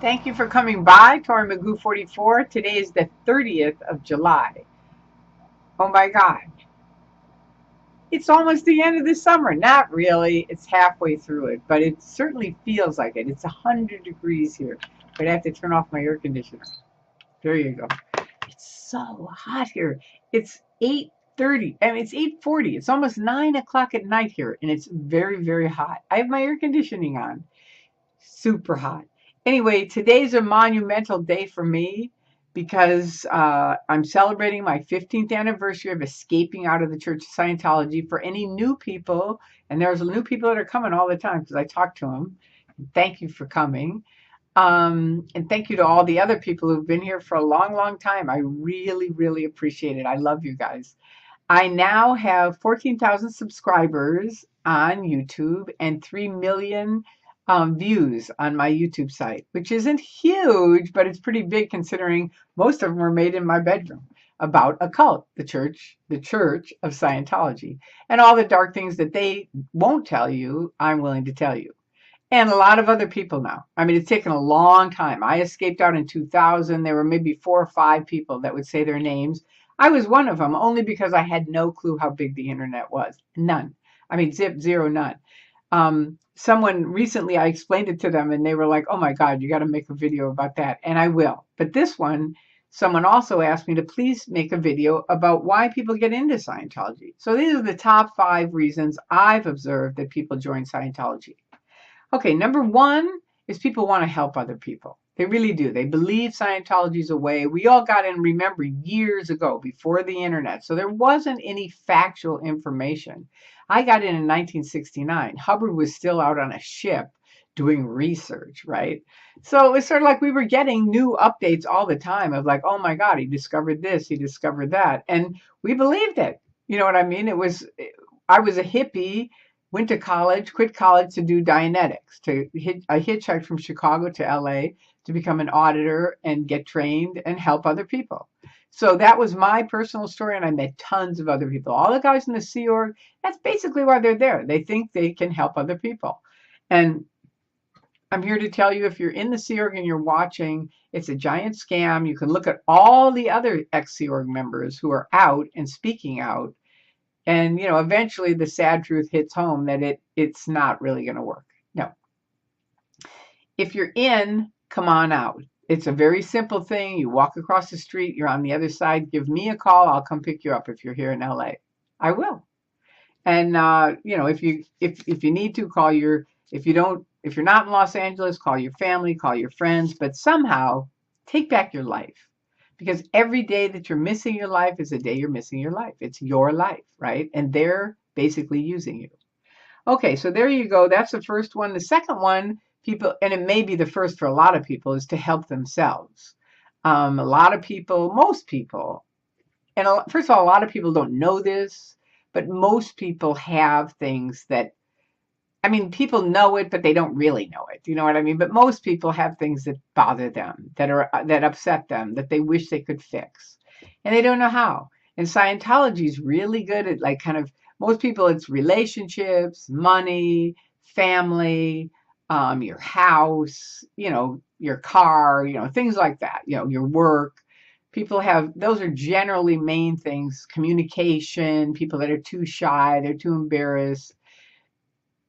Thank you for coming by, Tory Magoo 44. Today is the 30th of July. Oh my God. It's almost the end of the summer. Not really. It's halfway through it, but it certainly feels like it. It's 100 degrees here, but I have to turn off my air conditioner. There you go. It's so hot here. It's 8:30. I mean, it's 8:40. It's almost 9 o'clock at night here, and it's very, very hot. I have my air conditioning on. Super hot. Anyway, today's a monumental day for me because I'm celebrating my 15th anniversary of escaping out of the Church of Scientology. For any new people, and there's new people that are coming all the time because I talk to them. Thank you for coming. And thank you to all the other people who've been here for a long, long time. I really, really appreciate it. I love you guys. I now have 14,000 subscribers on YouTube and 3 million views on my YouTube site, which isn't huge, but it's pretty big considering most of them were made in my bedroom about a cult, the Church of Scientology, and all the dark things that they won't tell you, I'm willing to tell you. And a lot of other people now. I mean, it's taken a long time. I escaped out in 2000. There were maybe 4 or 5 people that would say their names. I was one of them only because I had no clue how big the internet was. None. I mean, zip, zero, none. Someone recently, I explained it to them and they were like, oh my God, you got to make a video about that. And I will. But this one, someone also asked me to please make a video about why people get into Scientology. So these are the top 5 reasons I've observed that people join Scientology. Okay, number one is people want to help other people. They really do. They believe Scientology's a way. We all got in, remember, years ago before the internet. So there wasn't any factual information. I got in 1969. Hubbard was still out on a ship doing research, right? So it was sort of like we were getting new updates all the time of like, oh my God, he discovered this, he discovered that. And we believed it. You know what I mean? I was a hippie, went to college, quit college to do Dianetics. I hitchhiked from Chicago to LA to become an auditor and get trained and help other people. So that was my personal story, and I met tons of other people. All the guys in the Sea Org, that's basically why they're there. They think they can help other people. And I'm here to tell you if you're in the Sea Org and you're watching, it's a giant scam. You can look at all the other ex-Sea Org members who are out and speaking out, and eventually the sad truth hits home that it's not really going to work. No. If you're in, come on out. It's a very simple thing. You walk across the street, you're on the other side, give me a call, I'll come pick you up if you're here in LA. I will. And if you need to, call your if you're not in Los Angeles, call your family, call your friends, but somehow take back your life. Because every day that you're missing your life is a day you're missing your life. It's your life, right? And they're basically using you. Okay, so there you go. That's the first one. The second one, people, and it may be the first for a lot of people, is to help themselves. A lot of people, most people, and first of all, a lot of people don't know this, but most people have things that, I mean, people know it, but they don't really know it. You know what I mean? But most people have things that bother them, that upset them, that they wish they could fix, and they don't know how. And Scientology is really good at like kind of most people. It's relationships, money, family, your house, your car, things like that. Your work. People have those are generally main things. Communication. People that are too shy, they're too embarrassed,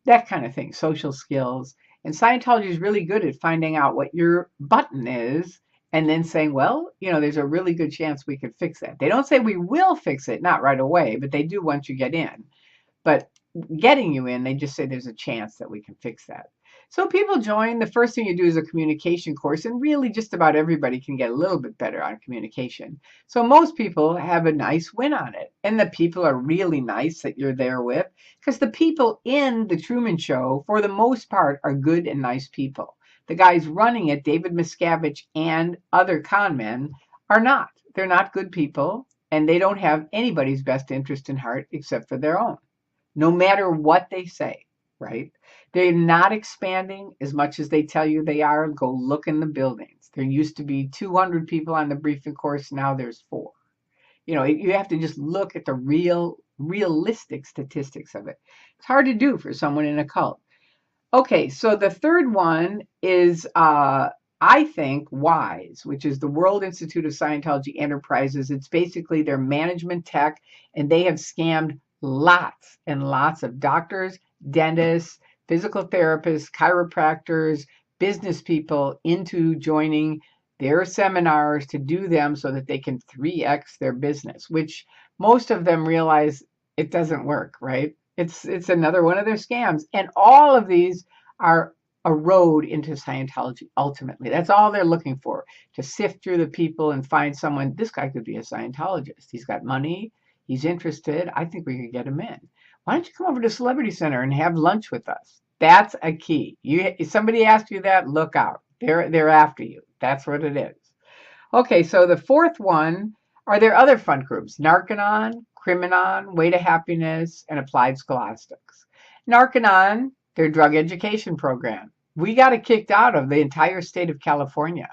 that kind of thing, social skills. And Scientology is really good at finding out what your button is and then saying, well, there's a really good chance we could fix that. They don't say we will fix it, not right away, but they do once you get in. But getting you in, they just say there's a chance that we can fix that. So people join. The first thing you do is a communication course, and really just about everybody can get a little bit better on communication. So most people have a nice win on it, and the people are really nice that you're there with, because the people in the Truman Show, for the most part, are good and nice people. The guys running it, David Miscavige and other con men, are not. They're not good people, and they don't have anybody's best interest in heart except for their own, no matter what they say, right? They're not expanding as much as they tell you they are. Go look in the buildings. There used to be 200 people on the briefing course. Now there's 4. You have to just look at the realistic statistics of it. It's hard to do for someone in a cult. Okay, so the third one is I think WISE, which is the World Institute of Scientology Enterprises, it's basically their management tech, and they have scammed lots and lots of doctors, dentists, physical therapists, chiropractors, business people into joining their seminars to do them so that they can 3x their business, which most of them realize it doesn't work, right? It's another one of their scams. And all of these are a road into Scientology ultimately. That's all they're looking for, to sift through the people and find someone. This guy could be a Scientologist. He's got money. He's interested. I think we could get him in. Why don't you come over to Celebrity Center and have lunch with us? That's a key. If somebody asks you that, look out. They're after you. That's what it is. Okay, so the fourth one, are there other fun groups? Narcanon, Criminon, Way to Happiness, and Applied Scholastics. Narcanon, their drug education program. We got it kicked out of the entire state of California.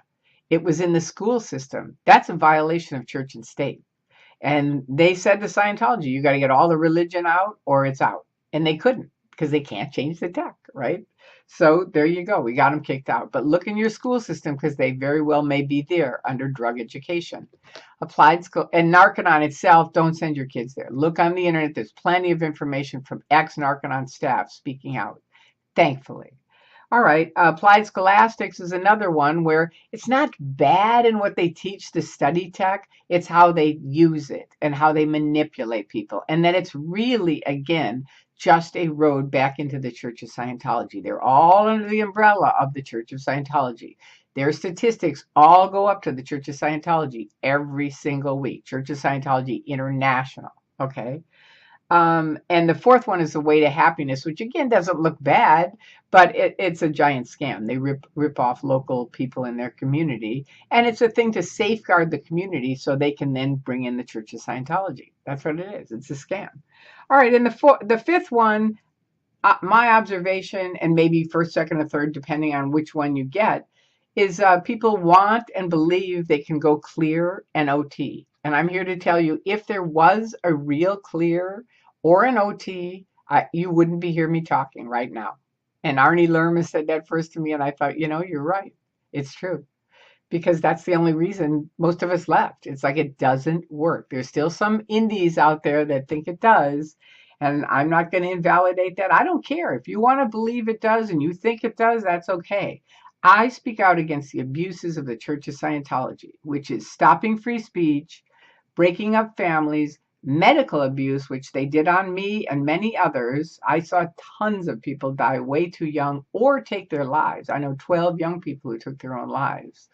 It was in the school system. That's a violation of church and state. And they said to Scientology, you got to get all the religion out or it's out. And they couldn't because they can't change the tech, right? So there you go. We got them kicked out. But look in your school system because they very well may be there under drug education. Applied school and Narcanon itself, don't send your kids there. Look on the internet. There's plenty of information from ex-Narcanon staff speaking out, thankfully. All right, applied scholastics is another one where it's not bad in what they teach the study tech. It's how they use it and how they manipulate people. And then it's really, again, just a road back into the Church of Scientology. They're all under the umbrella of the Church of Scientology. Their statistics all go up to the Church of Scientology every single week. Church of Scientology International, okay? And the fourth one is the Way to Happiness, which again doesn't look bad, but it's a giant scam. They rip off local people in their community, and it's a thing to safeguard the community so they can then bring in the Church of Scientology. That's what it is. It's a scam. All right, and the fifth one, my observation, and maybe first, second, or third, depending on which one you get, is people want and believe they can go clear and OT. And I'm here to tell you, if there was a real clear or an OT, you wouldn't be hearing me talking right now. And Arnie Lerma said that first to me, and I thought, you're right. It's true. Because that's the only reason most of us left. It's like it doesn't work. There's still some indies out there that think it does. And I'm not going to invalidate that. I don't care. If you want to believe it does and you think it does, that's okay. I speak out against the abuses of the Church of Scientology, which is stopping free speech, breaking up families, medical abuse, which they did on me and many others. I saw tons of people die way too young or take their lives. I know 12 young people who took their own lives.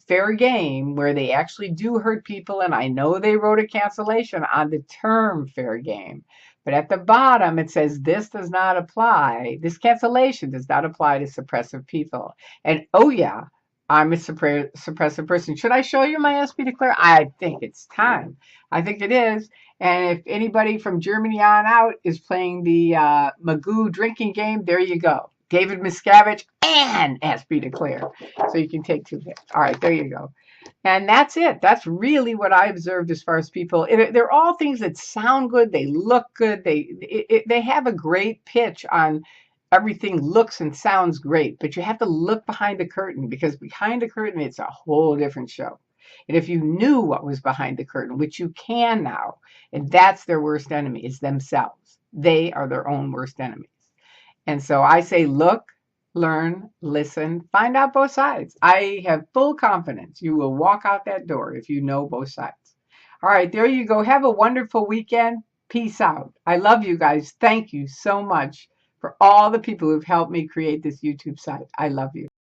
Fair game, where they actually do hurt people, and I know they wrote a cancellation on the term fair game. But at the bottom, it says this does not apply. This cancellation does not apply to suppressive people. And oh yeah, I'm a suppressive person. Should I show you my SP Declare? I think it's time. I think it is. And if anybody from Germany on out is playing the Magoo drinking game, there you go. David Miscavige and SP Declare. So you can take 2 hits. All right, there you go. And that's it. That's really what I observed as far as people. They're all things that sound good. They look good. They have a great pitch on everything looks and sounds great. But you have to look behind the curtain, because behind the curtain, it's a whole different show. And if you knew what was behind the curtain, which you can now, and that's their worst enemy, is themselves. They are their own worst enemies. And so I say, look, learn, listen, find out both sides. I have full confidence you will walk out that door if you know both sides. All right, there you go. Have a wonderful weekend. Peace out. I love you guys. Thank you so much for all the people who've helped me create this YouTube site. I love you.